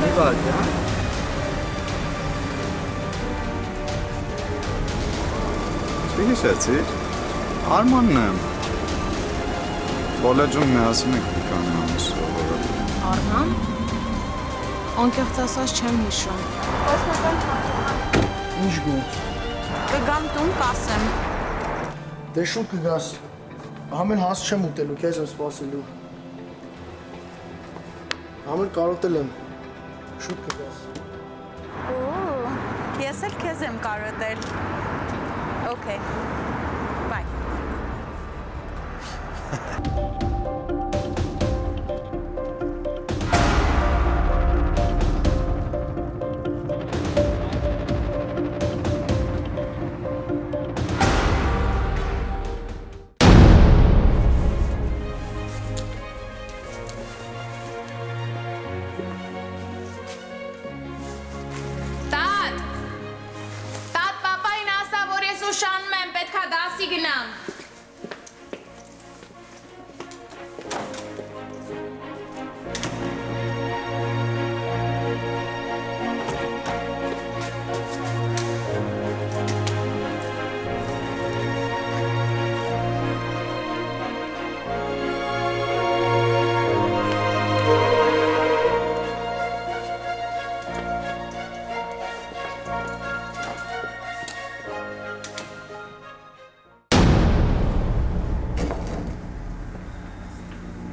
Մի վարքյան։ Չի հիշեցիր։ Արմանն եմ։ Կոլեջում միասին եք դիկանի ամիս սովորել։ Արման։ Անկեղծ ասած չեմ հիշում։ Ինչ գոց։ Կգամ տուն կասեմ։ Դե շուտ կգաս։ Համեն հաս չեմ ուտելու, քեզ եմ սպասելու։ Համեն կարոտել եմ։ Շուտ կգաս։ Ես էլ քեզ եմ կարոտել։ Okay. Bye.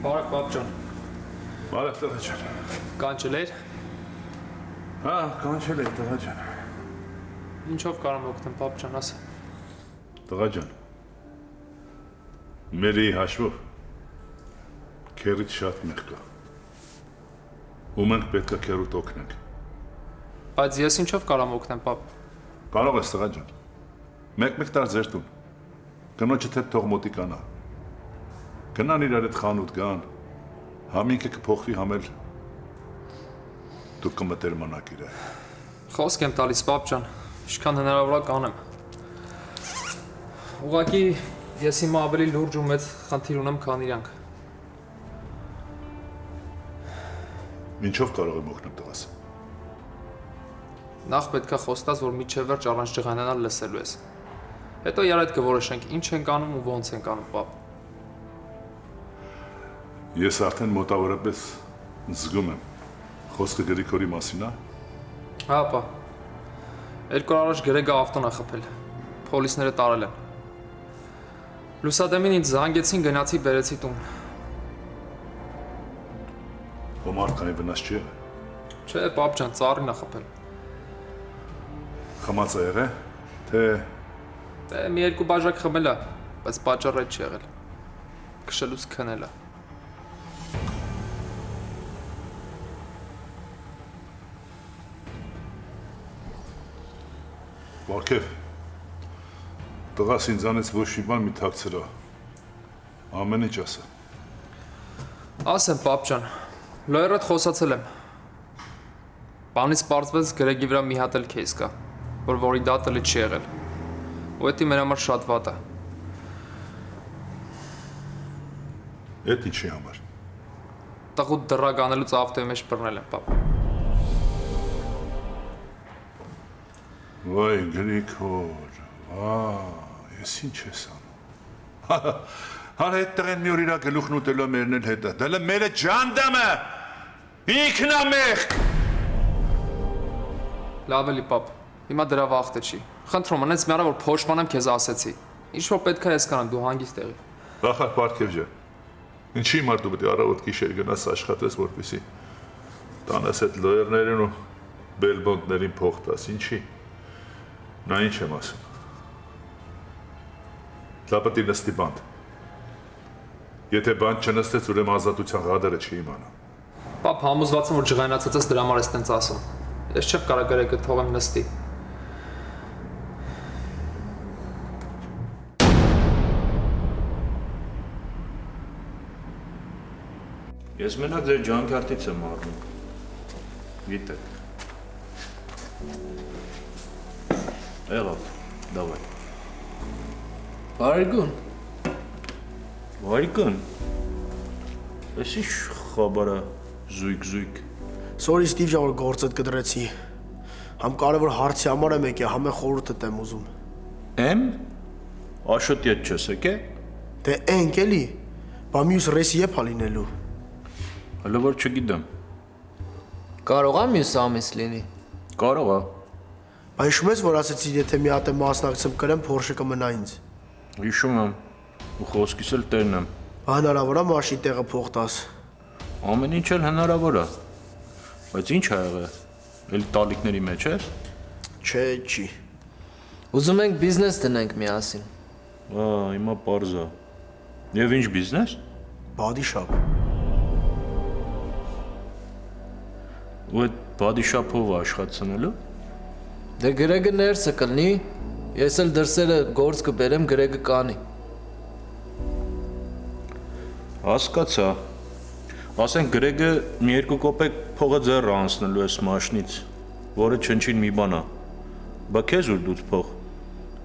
Բարակ պապ ջան, Բարև տղա ջան։ կանչել էր, Հա, կանչել եք տղա ջան։ ինչով կարամ օգնեմ պապ ջան, ասա։ Տղա ջան։ Մերի հաշվով քերից շատ մեղ կա։ Ու մենք պետք է քերուտ օգնենք։ Բայց ես ինչով կարամ օգնեմ պապ։ Կարող ես տղա ջան։ Մեկ-մեկ տար ձեր տուն։ Կնոջդ հետ թող մոտիկանա։ Գնան իրար հետ խանութ գան։ Համինքը կփոխվի համել դու կմտերմանաք իրար։ Խոսք եմ տալիս պապ ջան, ինչքան հնարավոր է կանեմ։ Ուղղակի ես հիմա ավելի լուրջ ու մեծ խնդիր ունեմ, քան իրանք։ Ինչով կարող եմ օգնել տղաս։ Նախ պետք է խոստաս, որ միջև վերջ առանց ջղանանալ լսելու ես։ Հետո իրար հետ կորոշենք ինչ ենք անում ու ոնց ենք անում պապ։ Ես արդեն մոտավորապես զգում եմ։ Խոսքը Գրիգորի մասին է։ Հա, պա։ 2 օր առաջ Գրեգը ավտոն է խփել։ Պոլիսները տարել են։ Լուսադեմին ինձ զանգեցին, գնացի բերեցի տուն։ Ոմարկանի վնաս չի եղել։ Չէ, պապ ջան, ծառին է խփել։ Խմած է եղել, թե Դե մի 2 բաժակ խմել է, բայց պատճառը չի եղել։ Քշելուց քնել է։ Վարքև, տղաս ինձանից ոչ մի բան մի թաքցրա, ամեն ինչ ասա։ Ասեմ, պապ ջան, լոյերդ խոսացել եմ։ Բանից պարզվեց Գրեգի վրա մի հատ էլ քեյս կա, որի դատը չի եղել։ Ու դա մեր համար շատ վատ է։ Էդ ինչի համար։ Տղուտ դրակ անելուց ավտոյի մեջ բռնել եմ, պապ։ Վայ, Գրիգոր, ես ինչ ես անում։ Հար հետ տղեն մի օր իրա գլուխն ուտելու մերնել հետը, դելը մերը ջանդամը, ինքն ամեղ։ Լավ էլի, պապ, հիմա դրա վախտը չի։ Խնդրում անենց մի արա, որ փոշմանեմ քեզ ասեցի։ Ինչ որ պետք է ես կանեմ, դու հանգիստ եղի։ Վախար Պարքև ջան, ինչի համար դու պետք է առավոտ գիշեր գնաս աշխատես, որպեսի տանես այդ լոյերներին ու բելբոնդներին փող տաս, ինչի։ Նա ինչ եմ ասում։ Լապտի նստի բանդ։ Եթե բանդ չնստեց, ուրեմն ազատության ղադերը չի իմանա։ Պապ, համոզված եմ, որ ջղայնացած ես դրա համար ես տենց ասում։ Ես չեմ կարող Գրեգը թողեմ նստի։ Ես մենակ ձեր ջանքարտից եմ առնում, գիտեք, եղավ, դավայ, Վարգուն։ վայրկն, ես ինչ խաբարա, Զույգ։ Sorry Steve ջան որ գործդ կդրեցի։ Համ կարևոր հարցի համար եմ եկել, համ է խորհուրդդ եմ ուզում։ Եմ Աշոտի հետ չես եկե։ Դե ենք էլի։ Բա մյուս ռեսի է լինելու։ Հələ որ չգիտեմ։ Կարող է մյուս ամիս լինի։ Կարող է։ Բա հիշում ես որ ասեցի եթե մի հատ եմ մասնակցեմ կրեմ Porsche կմնա ինձ։ Հիշում եմ։ Ու խոսքիս էլ տերն եմ։ Բա հնարավոր է մաշի տեղը փող տաս։ Ամեն ինչ էլ հնարավոր է։ Բայց ինչ ա եղել։ Էլ տալիքների մեջ ես։ Չէ, չի։ Ուզում ենք բիզնես դնենք միասին։ Հիմա պարզ է։ Եվ ինչ բիզնես։ Body shop։ Ու այդ body shop-ով աշխատցնելու։ Դե Գրեգը ներսը կլնի, ես էլ դրսերը գործ կբերեմ Գրեգը կանի։ Հասկացա։ Ասենք Գրեգը մի 2 կոպեկ փողը ձեռ անցնելու էս մաշնից, որը չնչին մի բան է։ Բա քեզ ուր դուց փող։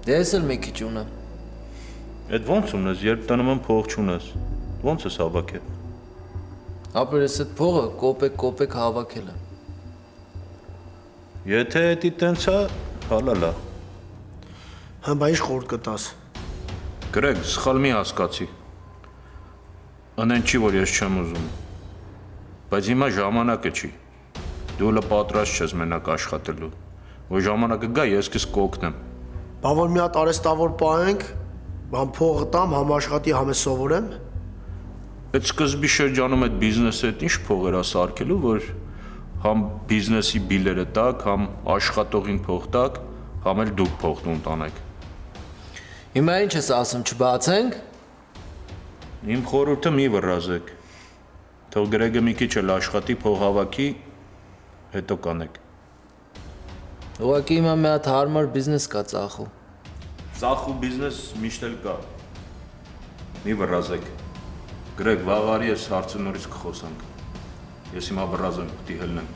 Դե ես էլ մի քիչ ունեմ։ Այդ ո՞նց ունես, երբ տանում եմ փող չունես։ Ո՞նց ես հավաքել։ Ապեր ես այդ փողը կոպեկ հավաքել եմ։ Եթե էդի տենց է, հալալա։ Հա բա ինչ խորտ կտաս։ Գրեգ, սխալ մի հասկացի։ Անեն չի, որ ես չեմ ուզում։ Բայց հիմա ժամանակը չի։ Դու լը պատրաստ չես մենակ աշխատելու։ Որ ժամանակը գա, ես քեզ կօգնեմ։ Բա որ մի հատ արեստավոր պահենք, բան փողը տամ, համ աշխատի, համ է սովորեմ։ Այդ սկզբի շրջանում այդ բիզնեսը այդ ինչ փողեր է սարքելու, որ համ բիզնեսի բիլերը տակ, համ աշխատողին փող տակ, համ էլ դուք փող տանեք։ Հիմա ինչ ես ասում, չբացենք։ Իմ խորհուրդը մի վռազեք։ Թող Գրեգը մի քիչ էլ աշխատի, փող հավաքի, հետո կանեք։ Ուղղակի հիմա մի հատ հարմար բիզնես կա ծախու։ Ծախու բիզնես միշտ էլ կա։ Մի վռազեք։ Գրեգ, վաղարի ես հարցը նորից կխոսանք։ Ես հիմա վռազեմ, պիտի հելնեմ։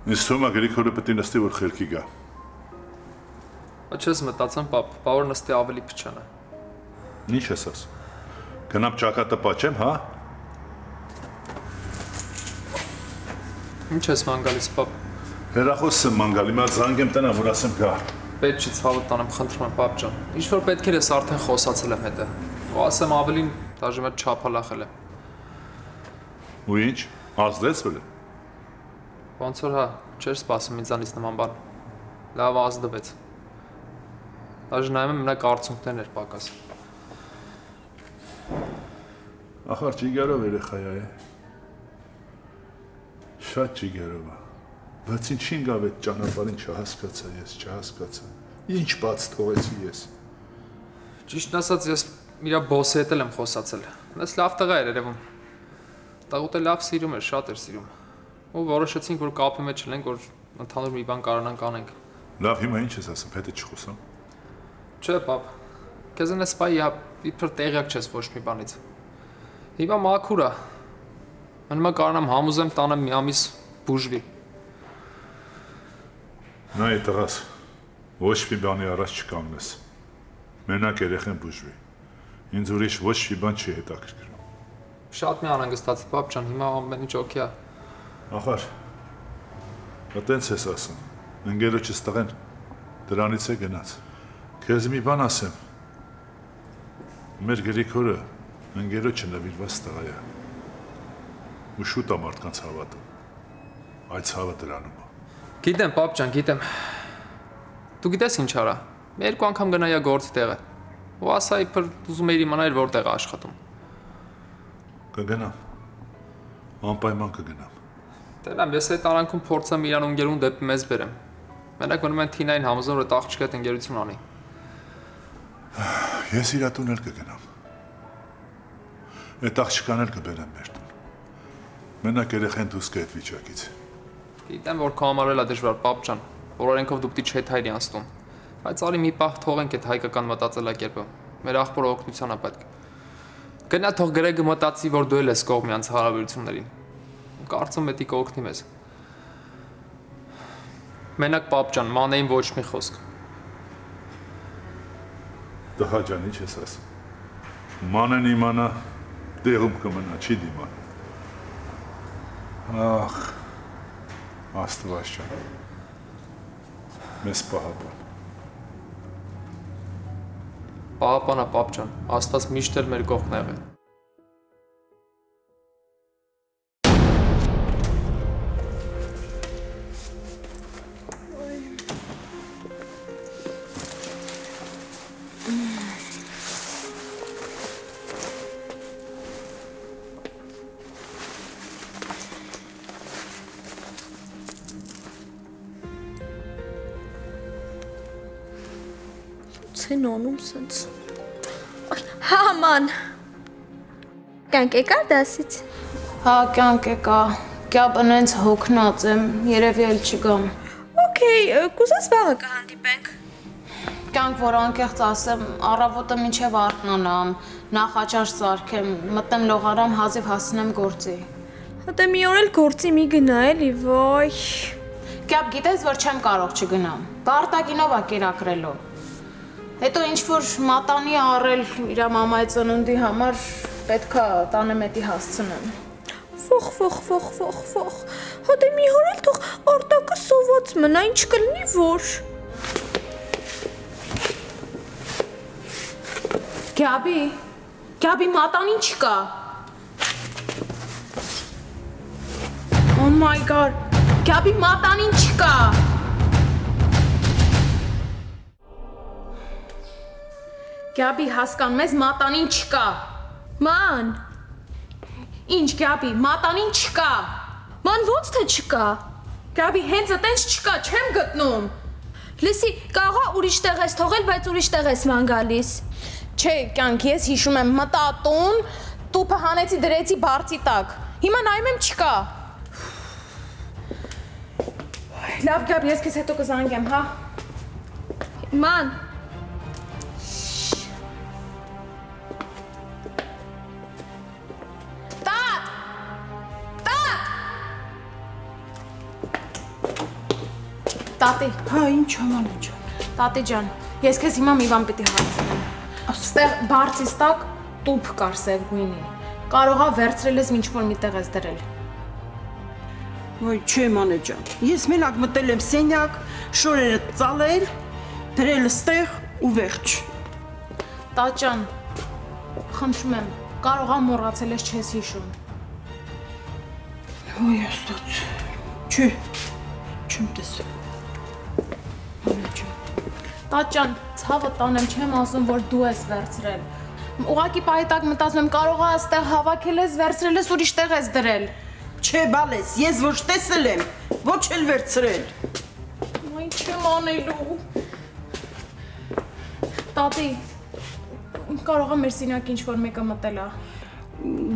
Ինձ թվում է Գրիգորը պետք է նստի որ խելքի գա։ Աչես մտածեմ, պապ, բավոր նստի ավելի փչանա։ Ինչ ես ասում։ Գնամ ճակատը պաչեմ, հա։ Ինչ ես մանգալիս, պապ։ Հերախոսը մանգալի, մա զանգեմ տնա, որ ասեմ գա։ Պետք չի ցավը տանեմ, խնդրում եմ, պապ ջան։ Ինչ որ պետք էր ես արդեն խոսացել եմ հետը։ Ու ասեմ ավելին դաժե մեծ չափալախել է։ Ու ինչ, ազդեցվել է։ Ոնց որ հա, չէր սպասում ինձանից նման բան։ Լավ ազդվեց։ Դաժե նայում եմ մենակ արցունքներն էր պակաս։ Ախար ճիգարով երեխայ է։ Շատ ճիգարով է։ Բայց ինչին գավ այդ ճանապարհին չհասկացա ես, չհասկացա։ Ինչ բաց թողեցի ես։ Ճիշտն ասած ես իրա բոսի հետ եմ խոսացել։ Նես լավ տղա էր երևում։ Տաղուտը լավ սիրում էր, շատ էր սիրում։ Ու որոշեցինք որ կապի մեջ լինենք, որ ընդհանուր մի բան կարողանանք անենք։ Լավ, հիմա ինչ ես ասում, հետը չխոսամ։ Չէ, պապ։ Քեզ են սպայի իբր տեղյակ չես ոչ մի բանից։ Հիմա մաքուր է։ Մնում է կարողանամ համոզեմ տանը մի ամիս բուժվի։ Նա է տղաս, ոչ մի բանի առաջ չկանգնես։ Մենակ երեխեն բուժվի։ Ինձ ուրիշ ոչ մի բան չի հետաքրքրում։ Շատ մի անհանգստացի, պապ ջան, հիմա ամեն ինչ օքեյ է։ Ախար, այտենց ես ասում, ընկերոջս տղեն դրանից է գնաց։ Քեզ մի բան ասեմ, մեր Գրիգորը ընկերոջը նվիրված տղա է, ու շուտ է մարդկանց հավատում, այդ ցավը դրանում է։ Գիտեմ, պապ ջան, գիտեմ։ Դու գիտես ինչ արա։ Մի երկու անգամ գնայա գործի տեղը։ Ու ասա իբր ուզում էիր իմանալ որտեղ է աշխատում։ Կգնամ, անպայման կգնամ։ Տենամ, ես այդ արանքում փորձեմ իրան ընկերուն դեպի մեզ բերեմ։ Մենակ մնում են Թինային համոզում, որ այդ աղջիկը այդ ընկերություն անի։ Ես իրա տուն էլ կգնամ։ Այդ աղջկան էլ կբերեմ մեր տուն։ Մենակ երեխեն դուրս կա այդ վիճակից։ Գիտեմ, որ քո համար էլ է դժվար, պապ ջան, որ օրենքով դու պիտի չհետայրի անցնում։ Բայց արի մի պահ թողենք այդ հայկական մտածելակերպը։ Մեր աղբորը օգնության է պետք։ Գնա թող Գրեգը մտածի, որ դու էլ ես կողմի անց հարաբերություններին։ Կարծում եմ դա կօգնի մեզ։ Մենակ պապ ջան, մանեին ոչ մի խոսք։ Տղա ջան, ինչ ես ասում։ Մանեն իմանա տեղում կմնա, չի դիմանում։ Ախ, Աստված ջան։ Մեզ պահապան։ Պահապանա պապ ջան, Աստված միշտ էլ մեր կողքն է եղել։ Ցեն անում սենց։ Հա ման։ Կանք եկար դասից։ Հա, կյանք եկա։ Կյապն հենց հոգնած եմ, երևի էլ չգամ։ Okay, կուզես վաղը կհանդիպենք։ Կյանք, որ անկեղծ ասեմ, առավոտը մինչև արթնանամ, նախաճաշ սարքեմ, մտնեմ լողարամ, հազիվ հասնեմ գործի։ Հատե մի օր էլ գործի մի գնա էլի, ոյ։ Կյապ, գիտես, որ չեմ կարող չգնամ։ Բարտակինով ա կերակրելու։ Հետո ինչ-որ մատանի առել իր մամայի ծնունդի համար պետքա տանեմետի հասցնեմ։ Ֆոխ։ Հատե մի օր էլ թող արտակը սոված մնա, ինչ կլինի որ։ Գյաբի մատանին չկա։ Oh my god, Գյաբի մատանին չկա։ Գյաբի հասկանում ես, մատանին չկա։ Ման, Ինչ Գյաբի, մատանին չկա։ ման ոնց թե չկա։ Գյաբի հենց այտենց չկա, չեմ գտնում։ Լսի, կարողա ուրիշ տեղ ես թողել, բայց ուրիշ տեղ ես ման գալիս։ Չէ, կյանք, ես հիշում եմ մտա տուն, տուփը հանեցի դրեցի բարձի տակ։ Հիմա նայում եմ չկա։ Լավ Գյաբի, ես քեզ հետո կզանգեմ, հա։ Ման, Տատի, Հա, ինչ աման ինչ։ տատի ջան, ես քեզ հիմա մի բան պիտի հարցնեմ։ Այստեղ բարձից տակ տուփ կար սև գույնի։ Կարողա վերցրել ես ինչ-որ միտեղ ես դրել։ Ոյ, չէ մանե ջան։ Ես մենակ մտել եմ սենյակ, շորերը ծալել, դրել ստեղ ու վերջ։ Տատ ջան, խնդրում եմ, կարողա մոռացել ես չես հիշում։ Ոյ, աստված։ Չէ, չեմ տեսել։ Մանե ջան։ Տատ ջան, ցավը տանեմ, չեմ ասում, որ դու ես վերցրել։ Ուղղակի պահի տակ մտածում եմ, կարողա այստեղ հավաքել ես, վերցրել ես, ուրիշ տեղ ես դրել։ Չէ, բալես, ես ոչ տեսել եմ, ոչ էլ վերցրել։ Ոյ, չեմ անելու։ Տատի, կարողա մեր սենյակ ինչ-որ մեկը մտել է։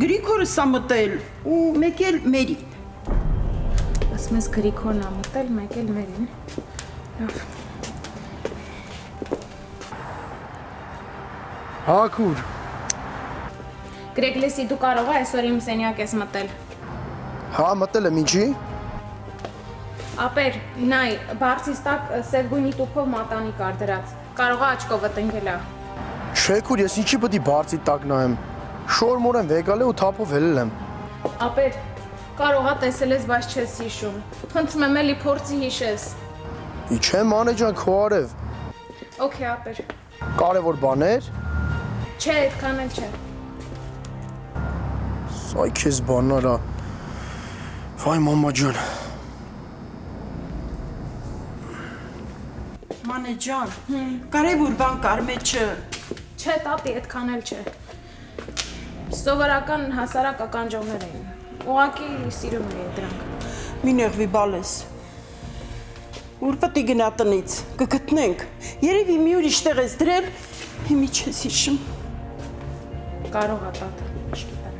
Գրիգորը սա մտել ու մեկ էլ մերի։ Ասում ես Գրիգորն ա մտել, մեկ էլ մերին։ Լավ։ Հակուր։ Գրեգլեսի, դու կարողա այսօր իմ սենյակ ես մտել։ Հա, մտել եմ ինչի։ Ապեր, նայ, բարձից տակ սև գույնի տուփով մատանի կար դրած։ Կարողա աչքովը տնկել է։ Շեքուր, ես ինչի պետք է բարձի տակ նայեմ։ Շոր-մոր եմ եկալ ու թափով հելել եմ։ Ապեր, կարողա տեսել ես, բայց չես հիշում։ Խնդրում եմ էլի փորձի հիշես։ Իչեմ մանե ջան, քո արև։ Okay, ապեր։ Կարևոր բաներ։ Չէ, այդքան էլ չէ։ Սայ քեզ բանարա։ Վայ մամա ջան։ Մանե ջան, կարևոր բան կար մեջը։ Չէ, տատի, այդքան էլ չէ։ Սովորական հասարակ ականջողներ էին։ Ուղղակի սիրում էի դրանք։ Մի նեղվի բալես։ Ուր պետք է գնա տնից, կգտնենք։ Երևի մի ուրիշ տեղ ես դրել, հիմի չես հիշում։ Կարող է տատը, չգիտեմ։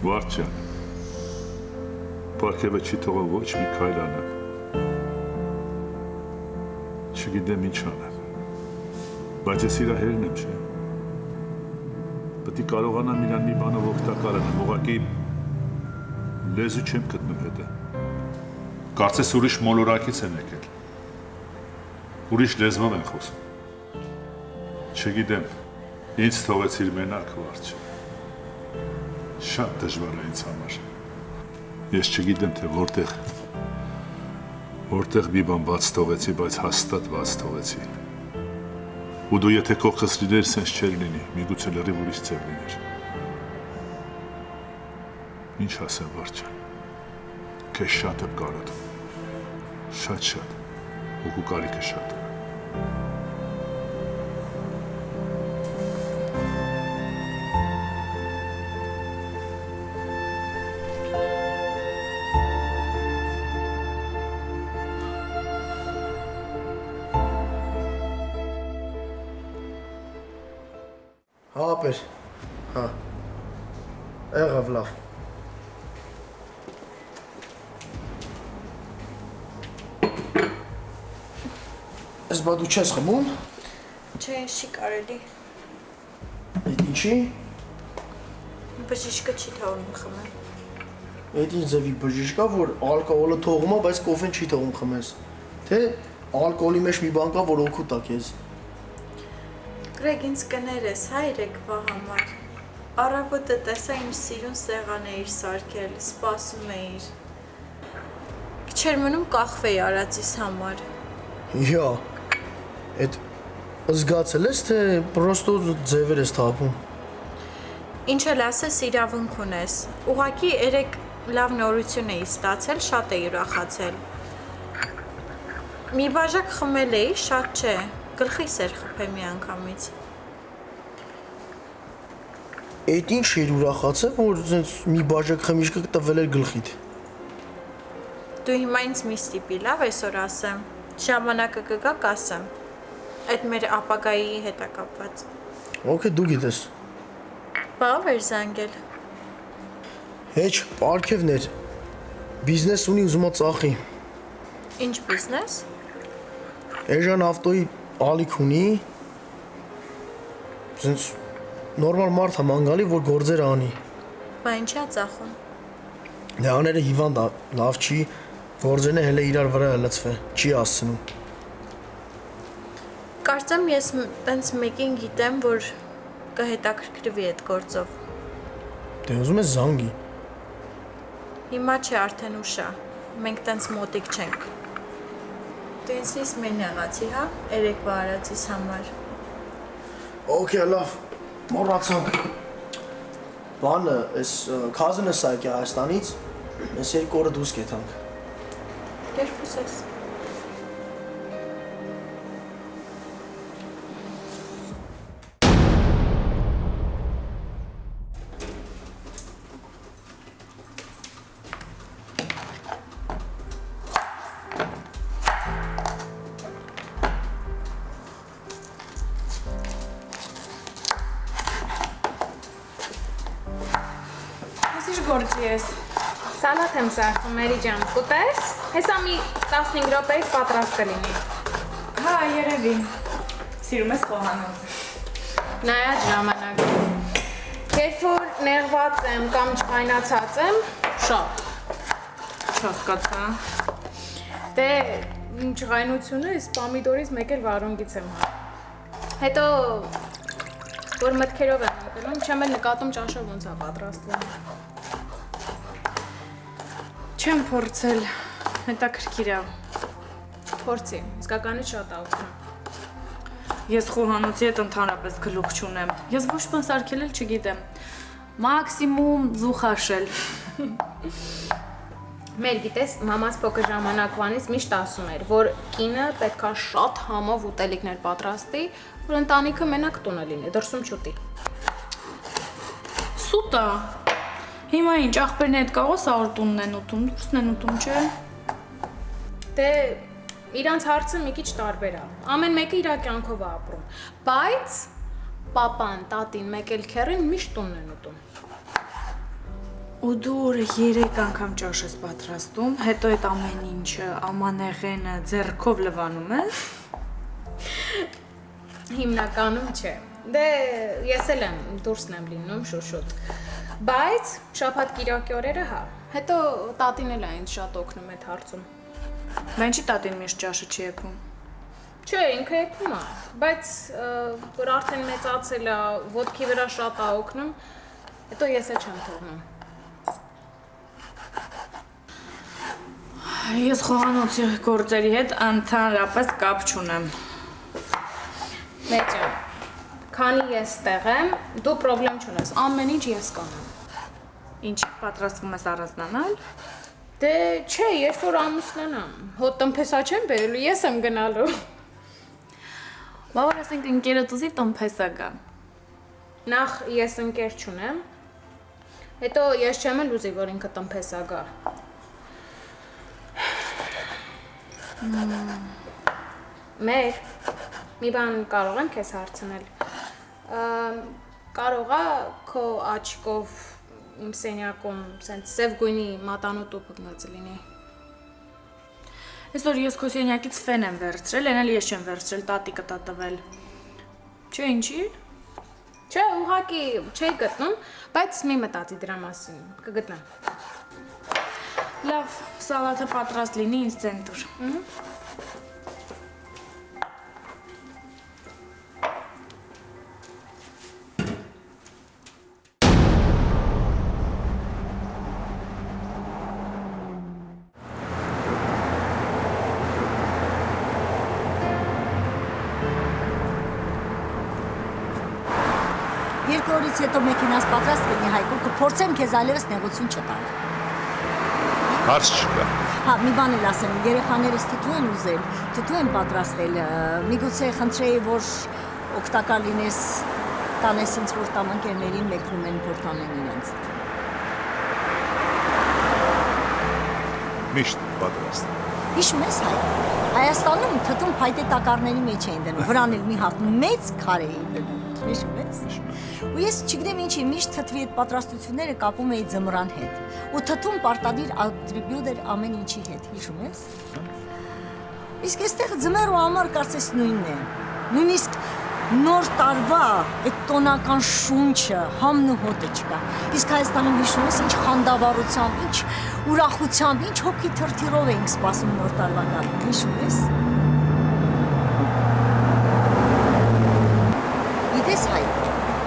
Վարդյան, պարգևը չի թողա ոչ մի քայլ անեմ։ Չգիտեմ ինչ անեմ, բայց ես իր հերն եմ, չէ։ Պետք է կարողանամ իրան մի բանով օգտակար անեմ, ուղղակի լեզու չեմ գտնում հետը։ Կարծես ուրիշ մոլորակից են եկել։ Ուրիշ լեզվով են խոսում։ Չգիտեմ, ինձ թողեցիր մենակ վարջ։ Շատ դժվար է ինձ համար։ Ես չգիտեմ, թե որտեղ մի բան բաց թողեցի, բայց հաստատ բաց թողեցի։ Ու դու եթե կողքս լիներ, սենց չէր լինի, միգուցե լրիվ ուրիշ ձև լիներ։ Ինչ ասեմ, վարջան, քեզ շատ եմ կարոտում, շատ, ու քո կարիքը շատ է։ Հա, ապեր, հա, եղավ լավ։ Ես բա դու չես խմում։ Չէ, չի կարելի։ Էդ ինչի։ Բժիշկը չի թողնում խմել։ Էդ ինչ ձևի բժիշկ է, որ ալկոհոլը թողում է, բայց կոֆեն չի թողում խմես։ Թե ալկոհոլի մեջ մի բան կա, որ օգուտ է քեզ։ Գրեգ, ինձ կներես, հա, երեկվա համար։ Առավոտը տեսա ինչ սիրուն սեղան էիր սարքել, սպասում էիր։ Քիչ մնում կախվեի արածիս համար։ Յա, էդ զգացել ես, թե պրոստո ձևեր ես թափում։ Ինչ էլ ասես իրավունք ունես։ Ուղղակի երեք լավ նորություն էի ստացել, շատ էի ուրախացել։ Մի բաժակ խմել էի, շատ չէ, գլխիս էր խփել մի անգամից։ Էդ ինչ էր ուրախացել, որ մի բաժակ խմիչքը տվել էր գլխիդ։ Դու հիմա ինձ մի ստիպի, լավ այսօր ասեմ։ Ժամանակը կգա կասեմ։ Այդ մեր ապագայի հետ է կապված։ Okay, դու գիտես։ Բա ով էր զանգել։ Հեչ, պարգևն էր։ Բիզնես ունի ուզում է ծախի։ Ինչ բիզնես։ Էժան ավտոյի ալիք ունի։ Սենց նորմալ մարդ է մանգալի, որ գործեր անի։ Բա ինչի է ծախում։ Դե աները հիվանդ է, լավ չի, գործերն է հելը իրար վրա է լծվել, չի ասցնում։ Կարծեմ ես տենց մեկին գիտեմ, որ կհետաքրքրվի այդ գործով։ Դե ուզում ես զանգի։ Հիմա չէ, արդեն ուշ է։ Մենք տենց մոտիկ չենք։ Դու ինձնից մեն եղացի, հա, երեկվա արածիս համար։ Okay, լավ, մոռացանք։ Բանը, այս քազինը սայք է Հայաստանից, ես երկու օրը դուրս կեթանք։ Երբ ուզես։ Գործի ես։ Սալատ եմ սարքում, Մերի ջան, կուտես։ Հեսա մի 15 րոպեից պատրաստ կլինի։ Հա, երևի։ Սիրում ես խոհանոց։ Նայած ժամանակ։ Երբ որ նեղված եմ կամ չկայնացած եմ, շատ։ Չհասկացա։ Դե չղայնությունը իս պամիդորից մեկ էլ վարունգից եմ հա։ Հետո որ մտքերով եմ մտնում, չեմ էլ նկատում ճաշը ոնց է պատրաստվում։ Չեմ փորձել, հետաքրքիր է։ Փորձի, իսկականից շատ է օգնում։ Ես խոհանոցի հետ ընդհանրապես գլուխ չունեմ։ Ես ոչ բան սարքել էլ չգիտեմ։ Մաքսիմում զուխաշել։ Մեր գիտես, մամաս փոքր ժամանակվանից միշտ ասում էր, որ կինը պետքա շատ համով ուտելիքներ պատրաստի, որ ընտանիքը մենակ տունը լինի, դրսում չուտի։ Սուտ է։ Հիմա ինչ, աղբերն հետ կաղո սաղոր տունն են ուտում, դուրսն են ուտում, չէ։ Դե իրանց հարցը մի քիչ տարբեր է։ Ամեն մեկը իր կյանքով է ապրում, բայց պապան, տատին, մեկ էլ քեռին միշտ տունն են ուտում։ Ու դու օրը 3 անգամ ճաշ ես պատրաստում, հետո այդ ամեն ինչը, ամանեղենը ձեռքով լվանում ես։ Հիմնականում չէ։ Դե ես էլ եմ դուրսն եմ լինում շուշուտ։ Բայց շաբաթ կիրակի օրերը հա։ Հետո տատին էլ է ինձ շատ օգնում այդ հարցում։ Բա ինչի տատին միշտ ճաշը չի եկում։ Չէ, ինքը եկում է, բայց որ արդեն մեծացել է, ոտքի վրա շատ է օգնում, հետո ես էլ չեմ թողնում։ Ես խոհանոցի գործերի հետ ընդհանրապես կապ չունեմ։ Մեջան, քանի ես տեղ եմ, դու պրոբլեմ չունես, ամեն ինչ ես կանեմ։ Ինչ պատրաստվում ես առանձնանալ։ Դե չէ, երբ որ ամուսնանամ, հոտ տնփեսա չեմ բերելու, ես եմ գնալու։ Բա որ ասենք ընկերդ ուզի տնփեսա գա։ Նախ ես ընկեր չունեմ, հետո ես չեմ էլ ուզի, որ ինքը տնփեսա գա։ Մեր մի բան կարող եմ քեզ հարցնել։ Կարող է քո աչքով իմ սենյակում սենց սև գույնի մատանու տուփը գնաց լինի։ Այսօր ես քո սենյակից ֆեն եմ վերցրել, այն էլ ես չեմ վերցրել, տատիկը տա տվել։ Չէ, ինչի։ Չէ, ուղղակի չէի գտնում, բայց մի մտածի դրա մասին, կգտնեմ։ Լավ, սալաթը պատրաստ լինի, ինձ ցենտուր։ Երկու օրից հետո մեքենաս պատրաստ կլինի, Հայկո, կփորձեմ քեզ այլևս նեղություն չտալ։ Հարց չկա։ Հա, մի բան էլ ասեմ, երեխաներս թթու են ուզել, թթու են պատրաստել, միգուցե խնդրեի, որ օգտակար լինես, տանես ինձ, որ տամ ընկերներին մեկնում են, որ տանեն իրենց։ Միշտ պատրաստ։ Հիշում ես, Հայկ, Հայաստանում թթուն փայտե տակառների մեջ էին դնում, վրան էլ մի հատ մեծ քար էին դնում, հիշում ես։ Ու ես չգիտեմ ինչի, միշտ թթվի այդ պատրաստությունները կապում էի ձմռան հետ։ Ու թթուն պարտադիր ատրիբյուտ էր ամեն ինչի հետ, հիշում ես։ Իսկ այստեղ ձմեռ ու ամառ կարծես նույնն է։ Նույնիսկ նոր տարվա այդ տոնական շունչը, համն ու հոտը չկա։ Իսկ Հայաստանում հիշում ես ինչ խանդավառությամբ, ինչ ուրախությամբ, ինչ հոգի թրթիրով էինք սպասում նոր տարվա գալուն, հիշում ես։ Գիտես, Հայկ,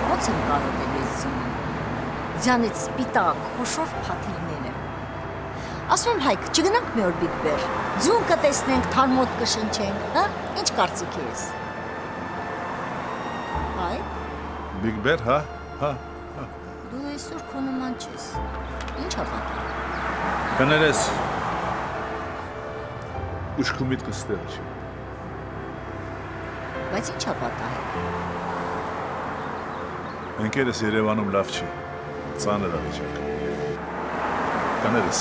ոնց եմ կարոտել ես ձյանը։ Ձյանից սպիտակ, խոշոր փաթիռները։ Ասում եմ, Հայկ, չգնանք մի օր Բիգ Բեր, ձյուն կտեսնենք, թարմոտ կշնչենք, հա, ինչ կարծիք ես։ Հայկ։ Բիգ Բեր, հա, հա։ Դու այսօր քո նման չես, ինչ ա պատահել։ Կներես, ուշքու միտքը ստեղ չի։ Բայց ինչ ա պատահել։ Ընկերս Երևանում լավ չի, ծանր է վիճակը։ Կներես։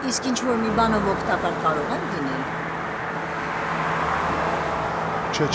Իսկ ինչ-որ մի բանով օգտակար կարող եմ լինել։ Չէ։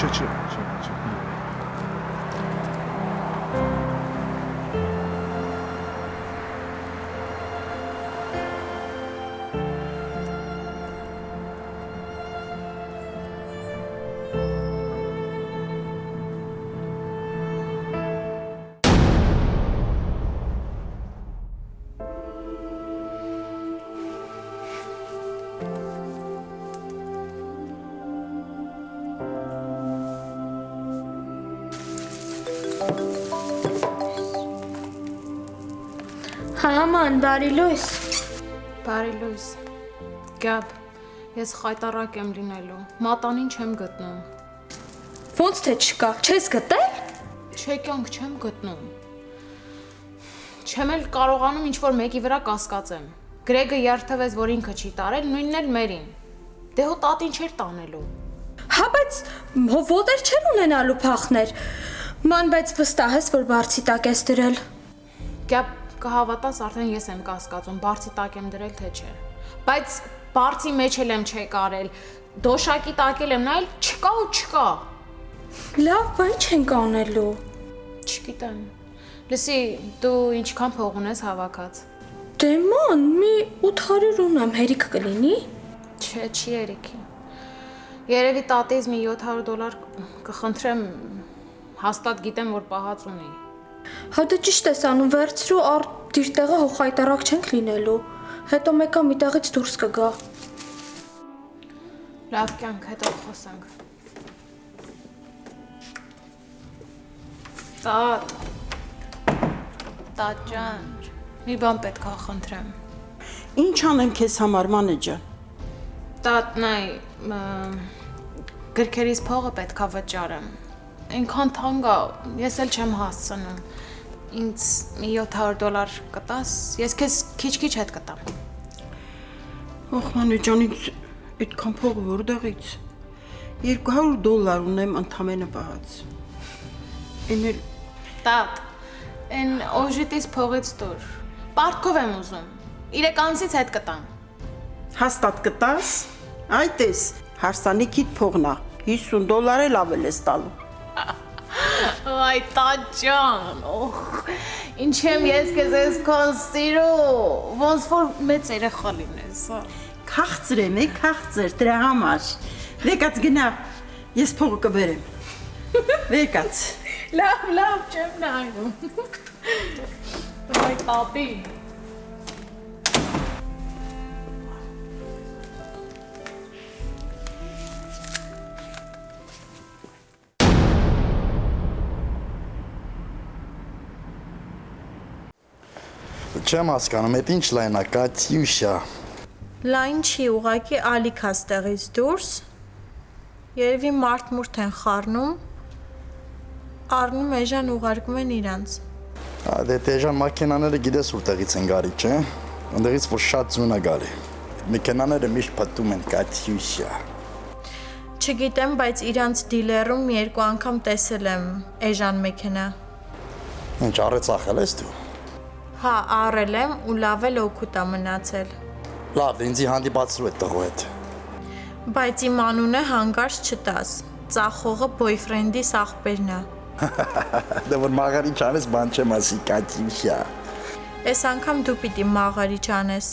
Haman, բարի լույս։ Բարի լույս։ Գաբ, ես խայտարակ եմ լինելու, մատանին չեմ գտնում։ Ոնց թե չկա, չես գտել։ Չէ կյանք չեմ գտնում։ Չեմ էլ կարողանում ինչ-որ մեկի վրա կասկածեմ։ Գրեգը երթվեց, որ ինքը չի տարել, նույնն էլ մերին։ Դե հո տատին չէր տանելու։ Հա, բայց ոտեր չեր ունենալու փախներ։ Ման, բայց վստահ ես, որ բարձի տակ ես դրել։ Գաբ, կհավատաս, արդեն ես եմ կասկածում, բարձի տակ եմ դրել, թե չէ։ Բայց բարձի մեջ էլ եմ չեք արել, դոշակի տակ էլ եմ նայել, չկա ու չկա։ Լավ, բա ինչ ենք անելու։ Չգիտեմ։ Լսի, դու ինչքան փող ունես հավաքած։ Դե ման, մի 800 ունեմ, հերիք կլինի։ Չէ, չի հերիքի։ Երևի տատից մի $700 կխնդրեմ, 700 դոլար։ Լավ, բա ինչ ենք անելու։ Դե ման, մի 800 ունեմ, հերիք կլինի։ Չէ, չի հերիքի։ Երևի տատից մի $700 կխնդրեմ, 800 դոլար։ 700 կխնդրեմ, Հաստատ գիտեմ, որ պահած ունի։ Հա դու ճիշտ ես անում, վերցրու առ դիր տեղը հոխայտարակ չենք լինելու։ Հետո մեկը մի տեղից դուրս կգա։ Լավ կյանք, հետո խոսենք։ Տատ ջան, մի բան պետք է խնդրեմ։ Ինչ անեմ քեզ համար, մանե ջան։ Տատ նայ, գրքերից փողը պետք է վճարեմ։ Այնքան թանկ է, ես էլ չեմ հասցնում։ Ինձ մի $700 կտաս, ես քեզ քիչ-քիչ հետ կտամ։ Ախ մանե ջան, ինձ այդքան փողը որտեղից։ $200 ունեմ ընդամենը պահած։ Էն էլ Տատ, այն օժիտից փողից դուր։ Պարտքով եմ ուզում։ 3 ամսից հետ կտամ։ հաստատ կտաս։ Այդ էս, հարսանիքիդ փողն է, $50 էլ ավել ես տալու։ Այ տատ ջան, օխ, ինչ եմ ես քեզ այսքան սիրում, ոնց որ մեծ երեխա լինես, հա։ Քաղցր եմ, քաղցր, դրա համար։ Վեկած գնա, ես փողը կբերեմ։ Վեկած։ Լավ, չեմ նայում։ Այ տատի։ Չեմ հասկանում, այդ ինչ լայն է, Կատյուշա։ Լայն չի, ուղղակի ալիք է ստեղից դուրս։ Երևի մարդ-մուրդ են խառնում։ Առնում էժան ուղարկում են իրանց։ Դե տեժան մաքենաները գիտես որտեղից են գալի, չէ՞։ Այնտեղից որ շատ ձուն է գալի։ Մեքենաները միշտ փտում են, Կատյուշա։ Չգիտեմ, բայց իրանց դիլերում մի երկու անգամ տեսել եմ էժան մեքենա։ Ինչ առեցախել ես դու։ Հա, առել եմ ու լավ էլ օգուտ է մնացել։ Լավ, ինձի հանդիպացրու այդ տղու հետ։ Բայց իմ անունը հանգարց չտաս։ Ծախողը բոյֆրենդիս աղբերն է։ Դե որ մաղարի չանես, բան չեմ ասի, Կատյուշա։ Այս անգամ դու պիտի մաղարի չանես։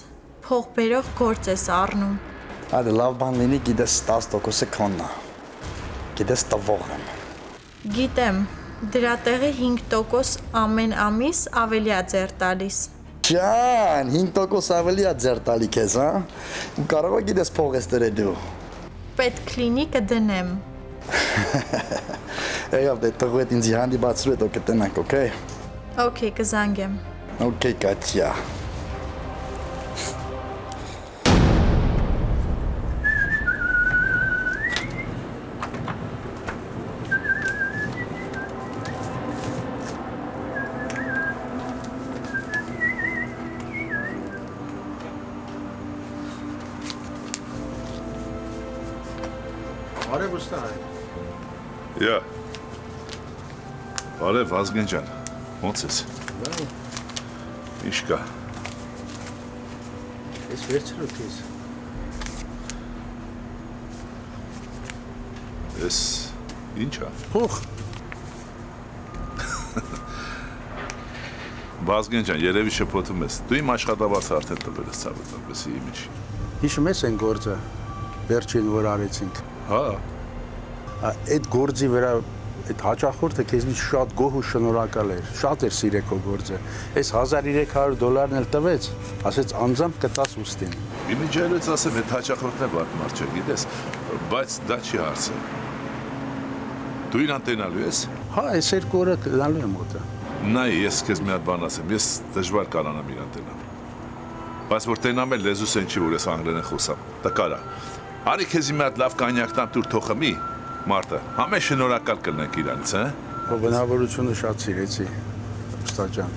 Փող բերող գործ ես առնում։ Այդը լավ բան լինի, գիտես 10%-ը քոնն է։ Գիտես տվող եմ։ Գիտեմ, դրա տեղի 5% ամեն ամիս ավելի է ձեր տալիս։ Ջան, 5% ավելի է ձեր տալի քեզ, հա։ Ու կարող է գիտես փող ես դրել դու։ Պետք լինի կդնեմ։ Եղավ դե տղու հետ ինձի հանդիպացրու հետո կտնանք, օքեյ։ Okay, կզանգեմ։ Okay, Կատյա։ Բարև ուստա։ Յա։ Բարև Ազգեն ջան։ Ոնց ես։ Ինչ կա։ Ես վերցրու քեզ։ Ես ինչ է։ Փող։ Ազգեն ջան, երևի շփոթում ես։ Դու իմ աշխատավարձը արդեն տվել ես ցավոտապես իմիջ։ Հիշում ես այն գործը, վերջին որ արեցինք։ Հա։ Այդ գործի վրա այդ հաճախորդը քեզնից շատ գոհ ու շնորհակալ էր։ Շատ էր սիրել քո գործը։ Այս $1300 էլ տվեց, ասեց անձամբ կտաս ուստին։ Իմիջելուց ասեմ, այդ հաճախորդն է վատ մարդ չէ, գիտես, բայց դա չի հարցը։ Դու իրան տենալու ես։ Հա, այս 2 օրը գնալու եմ մոտը։ Նայ, ես քեզ մի հատ բան ասեմ, ես դժվար կանանամ իրան տենալ։ Բայց որ տենամ էլ լեզուս են չի, որ ես անգլերեն խոսամ։ Դա կարա։ Արի քեզ մի հատ լավ կանյակ տամ դուր թողմի, մարդը։ Համե շնորհակալ կլնենք իրանից, հա։ Քո բնավորությունը շատ սիրեցի, ուստա ջան։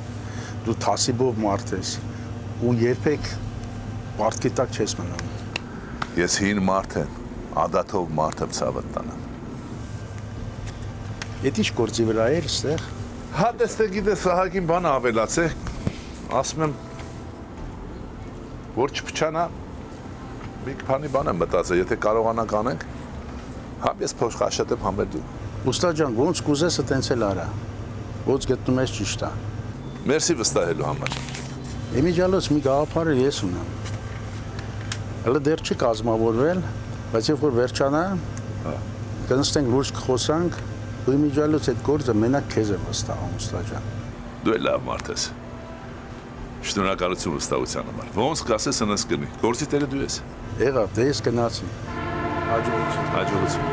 Դու թասիբով մարդ ես ու երբեք պարտքի տակ չես մնում։ Ես հին մարդ եմ, ադաթով մարդ եմ ցավը տանեմ։ Էդ ինչ գործի վրա էր ստեղ։ Հա դեստե գիտես Սահակին բանը ավելացե, ասում եմ, որ չփչանա, մի քանի բան եմ մտածել, եթե կարողանանք անենք, համ ես փոշ խաշատեմ, համ էլ դու։ Ուստա ջան, ոնց կուզես այտենց էլ արա։ Ոնց գտնում ես ճիշտ է։ Մերսի վստահելու համար։ Իմիջալոց մի գաղափարը ես ունեմ։ Հələ դեռ չի կազմավորվել, բայց երբ որ վերջանա, կնստենք լուրջ կխոսանք Ու իմիջիալոց այդ գործը մենակ քեզ եմ վստահում, ուստա ջան։ Դու էլ լավ մարդ ես։ Շնորհակալություն վստահության համար։ Ոնց կասես հնաս կնի։ Գործի տերը դու ես։ Եղավ, դե ես գնացի։ Հաջողություն։ Հաջողություն։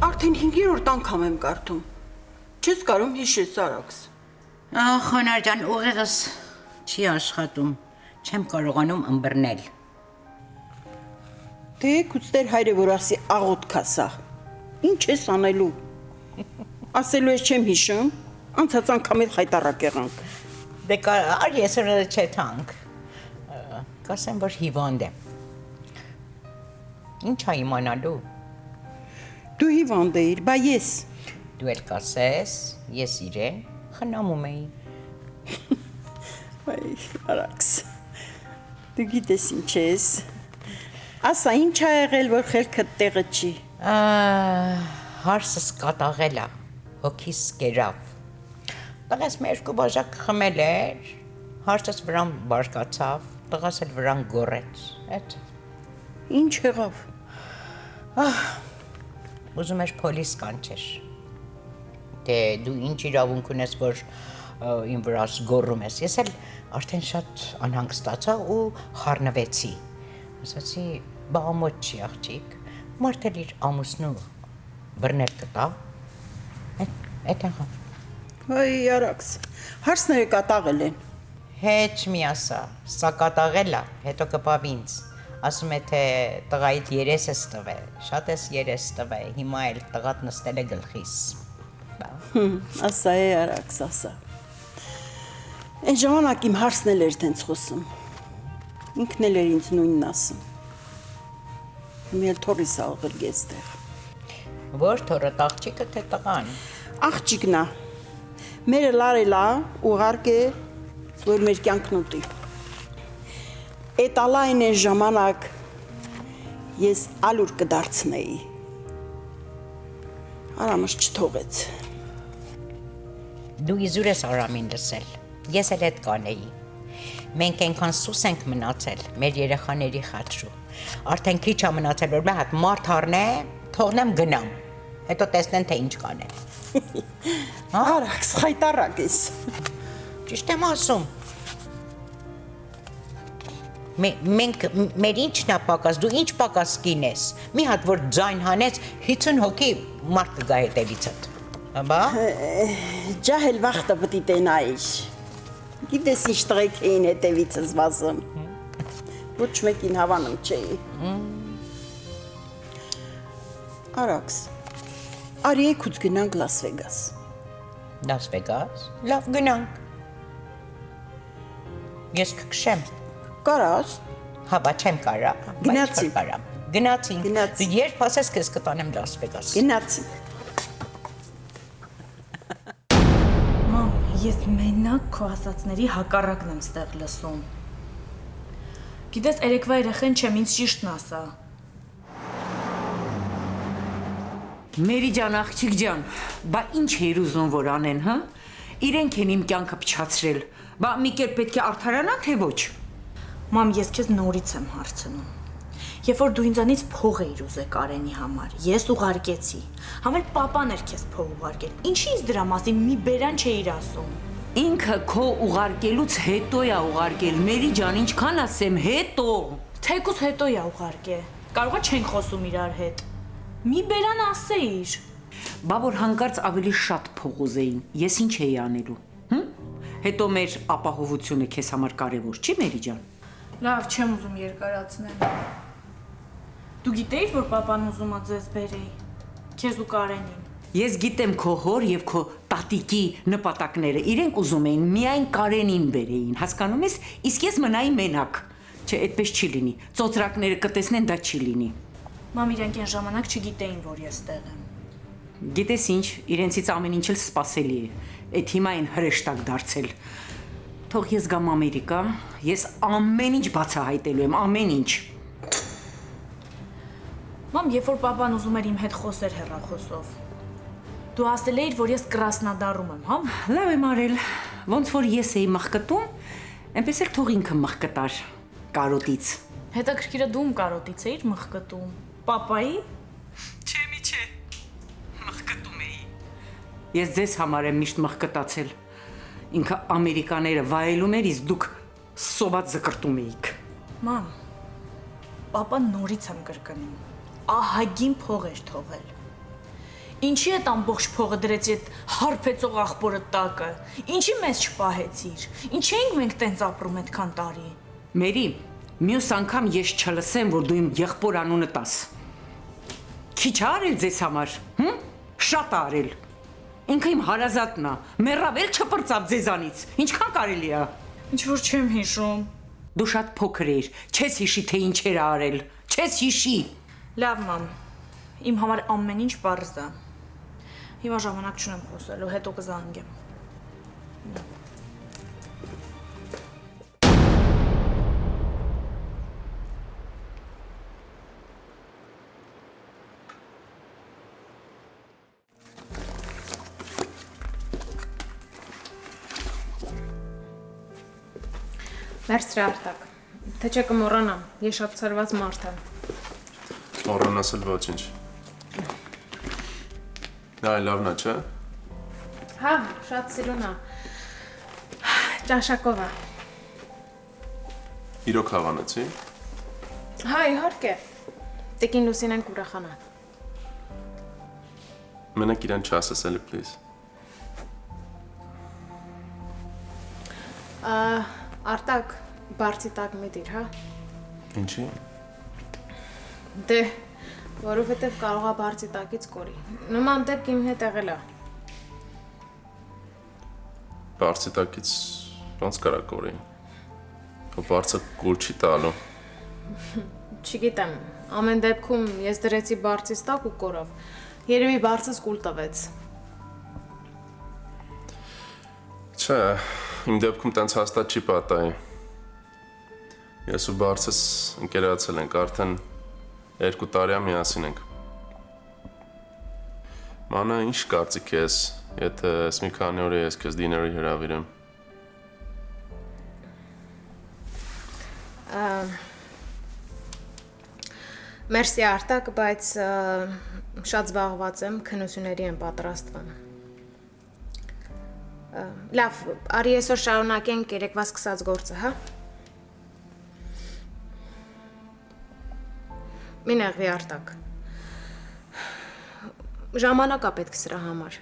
Արդեն 5-րդ անգամ եմ կարդում։ Չես կարում հիշես Արաքս։ Խոնար ջան, ուղեղս չի աշխատում։ Չեմ կարողանում ըմբռնել։ Դե քուստեր հայրը որ ասի աղոտ քասա։ Ինչ ես անելու։ Ասելու ես չեմ հիշում, անցած անգամ էլ խայտարակ եղանք։ Դե կար ես օրը չեթանք։ Կասեմ, որ հիվանդ եմ։ Ինչ ա իմանալու։ Դու հիվանդ էիր, բա ես։ Դու էլ կասես, ես իրեն խնամում էի։ Այ, Արաքս։ Դու գիտես ինչ ես։ Ասա, ինչ ա եղել, որ խելքդ տեղը չի։ Հարսս կատաղել ա, հոգիս կերավ։ Տղաս մի երկու բաժակ խմել էր, հարսս վրան բարկացավ, տղաս էլ վրան գորեց, էդ։ Ինչ եղավ։ Ուզում էր պոլիս կանչեր։ Դե դու ինչ իրավունք ունես, որ իմ վրաս գոռում ես։ Ես էլ արդեն շատ անհանգստացա ու խառնվեցի։ Ասացի, բա ամոթ չի աղջիկ, մարդ էլ իր ամուսնու բռնել կտա։ Էդ եղավ։ Այ Արաքս, հարսները կատաղել են։ Հետ մի ասա, սա կատաղել ա, հետո կպավ ինձ։ Ասում է, թե տղայիդ երես ես տվել, շատ ես երես տվել, հիմա էլ տղատ նստել է գլխիս։ Ասա է Արաքս, ասա։ Այն ժամանակ իմ հարսն էլ էր տենց խոսում։ Ինքն էլ էր ինձ նույնն ասում։ Հիմա էլ թորիս ա ողել գեստեղ։ Որ թորդ աղջիկը թե տղան։ Աղջիկն ա։ Մերը լարել ա, ուղարկ է, որ մեր կյանքն ուտի։ Էդ ալայն են ժամանակ ես ալուր կդարձնեի։ Արամս չթողեց։ Դու իզուր ես Արամին լսել, ես էլ էդ կանեի։ Մենք ենքան սուս ենք մնացել, մեր երեխաների խաչրու։ Արդեն քիչ ա մնացել, որ մի հատ մարդ առնե, թողնեմ գնամ, հետո տեսնեն, թե ինչ կանեն։ Արաքս, խայտարակ ես։ Ճիշտ եմ ասում։ Մենք մեր ինչն ա պակաս, դու ինչ պակաս կինես, մի հատ որ ձայն հանեց, 50 հոգի մարդ կգա հետևիցդ, բա? Ջահել վաղտը պտի տենայիշ, գիտես ինչ տղեկ էին հետևիցս վազում, ոչ մեկին հավանում չէի։ Արաքս, արի եքուց գնանք Լաս Վեգաս։ Լաս Վեգաս, լավ գնանք։ Ես կքշեմ։ Կարաս։ Հա, չեմ կարա։ Գնացի։ Գնացի։ Դու երբ ասես քեզ կտանեմ Լաս Վեգաս։ Գնացի։ Մամ, ես մենակ քո ասածների հակառակն եմ ստեղ լսում։ Գիտես, երեկվա երեխեն չեմ, ինձ ճիշտն ասա։ Մերի ջան, աղջիկ ջան, բա ինչ էր ուզում որ անեն, հա? Իրենք են իմ կյանքը փչացրել։ Բա մի կերպ պետք է արդարանան, թե ոչ։ Մամ, ես քեզ նորից եմ հարցնում։ Երբ որ դու ինձանից փող էիր ուզել Կարենի համար, ես ուղարկեցի։ Համել papan էր քեզ փող ուղարկել։ Ինչի՞ ինձ դրա մասին մի բերան չէիր ասում։ Ինքը քո ուղարկելուց հետո է ուղարկել, Մերի ջան, ինչքան ասեմ, հետո։ Թեկուզ հետո է ուղարկել։ Կարողա չենք խոսում իրար հետ։ Մի բերան ասեիր։ Բա որ հանկարծ ավելի շատ փող ուզեին, ես ինչ էի անելու։ Հետո մեր ապահովությունը քեզ համար կարևոր չի, Մերի ջան։ Լավ, չեմ ուզում երկարացնել։ Դու գիտեիր, որ papan ուզում է ձեզ բերեի, քեզ ու Կարենին։ Ես գիտեմ քո հոր եւ քո տատիկի նպատակները։ Իրենք ուզում էին միայն Կարենին բերեին, հասկանում ես, իսկ ես մնայի մենակ։ Չէ, այդպես չի լինի։ Ծոծրակները կտեսնեն, դա չի լինի։ Մամ, իրենք այն ժամանակ չգիտեին, որ ես տեղ եմ։ Գիտես ինչ, իրենցից ամեն ինչ էլ սպասելի է։ Այդ հիմա են հրեշտակ դարձել։ Թող ես գամ Ամերիկա, ես ամեն ինչ բացահայտելու եմ, ամեն ինչ։ Մամ, երբ որ papan ուզում էր իմ հետ խոսեր հեռախոսով, դու ասել էիր, որ ես Կրասնոդարում եմ, հա՞։ Լավ եմ արել, Ոնց որ ես էի մխկտում, այնպես էլ թող ինքը մխկտար կարոտից։ Հետաքրքիրը դու կարոտից էիր մխկտում։ Պապայի։ Չէ։ Մխկտում էի։ Ես ձեզ համար եմ միշտ մխկտացել։ Ինքը ամերիկաները վայելում էր, իսկ դուք սոված զկրտում էիք։ Մամ, պապան նորից եմ կրկնում։ Ահագին փող էր թողել։ Ինչի այդ ամբողջ փողը դրեցի այդ հարբեցող աղբորը տակը։ Ինչի մեզ չպահեցիր։ Ինչ էինք մենք տենց ապրում այդքան տարի։ Մերի, մյուս անգամ ես չլսեմ, որ դու իմ եղբոր անունը տաս։ Քիչ արել ձեզ համար, Շատ արել։ Ինքը իմ հարազատն է, մեռավել չպրծավ ձեզանից։ Ինչքան կարելի է։ Ինչ որ չեմ հիշում։ Դու շատ փոքր էիր, չես հիշի թե ինչեր արել։ Չես հիշի։ Լավ, մամ։ Իմ համար ամեն ինչ պարզ է։ Հիմա ժամանակ չունեմ խոսելու, հետո կզանգեմ։ Մերսրի Արտակ, թե չէ կմոռանամ, ես շատ ցրված մարդ եմ։ Մոռանասել ոչինչ։ Դա լավն է, չէ՞։ Հա, շատ սիրուն է։ Ճաշակով է։ Իրոք հավանեցի։ Հա, իհարկե։ Տիկին Լուսինեն կուրախանա։ Մենակ իրան չասես էլի, please։ Արտակ, բարձի տակ մի դիր, հա։ Ինչի։ Դե, որովհետև կարող է բարձի տակից կորի։ Նման դեպք իմ հետ եղել է։ Բարձի տակից ոնց կարա կորի։ Ու բարձը կուլ չի տալու։ Չգիտեմ, ամեն դեպքում ես դրեցի բարձից տակ ու կորավ։ Երևի բարձս կուլ տվեց։ Չէ, իմ դեպքում տենց հաստատ չի պատահի։ Ես ու բարձս ընկերացել ենք, արդեն 2 տարի միասին ենք։ Մանա, ինչ կարծիք ես, եթե ես մի քանի օր ես քեզ դիների հրավիրեմ։ Մերսի Արտակ, բայց շատ զբաղված եմ, քննությունների եմ պատրաստվում։ Լավ, արի այսօր շարունակենք երեկվա սկսած գործը, հա։ Մի նեղվի Արտակ։ Ժամանակ է պետք սրա համար։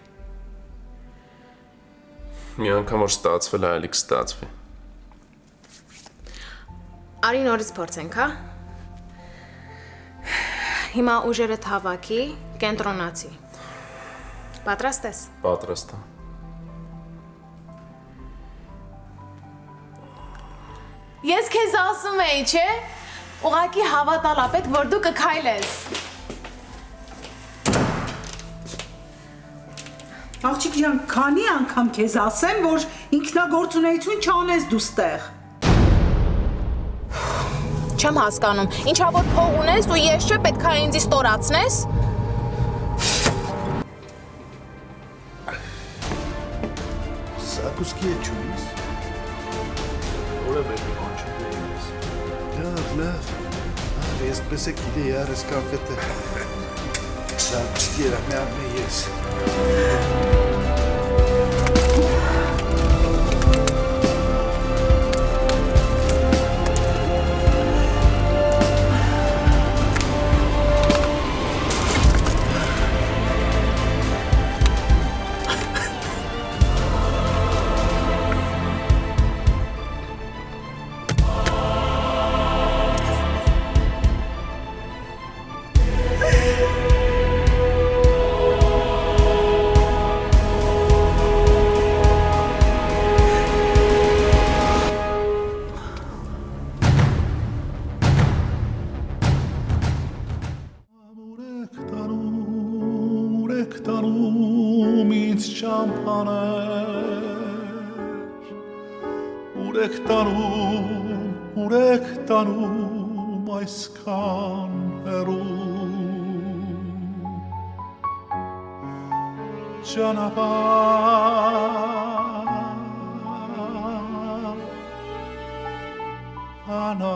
Մի անգամ որ ստացվել է, այլ կստացվի։ Արի նորից փորձենք, հա։ Հիմա ուժերդ հավաքի, կենտրոնացի։ Պատրաստ ես։ Պատրաստ եմ։ Ես քեզ ասում էի, չէ՞։ Ուղղակի հավատալ է պետք, որ դու կքայլես։ Աղջիկ ջան, քանի անգամ քեզ ասեմ, որ ինքնագործունեություն չանես դու ստեղ։ Չեմ հասկանում, ինչա որ փող ունես ու ես չէ պետք է ինձ ստորացնես։ Սակուսկի է չունիս։ Որը մեր անչուտ է ես։ Լավ։ Ես պես է գիտի ярես կամպետը։ Սակուսկի երամյարն է ես։ Ուրեք տանում այսքան հեռու ճանապարհ Անա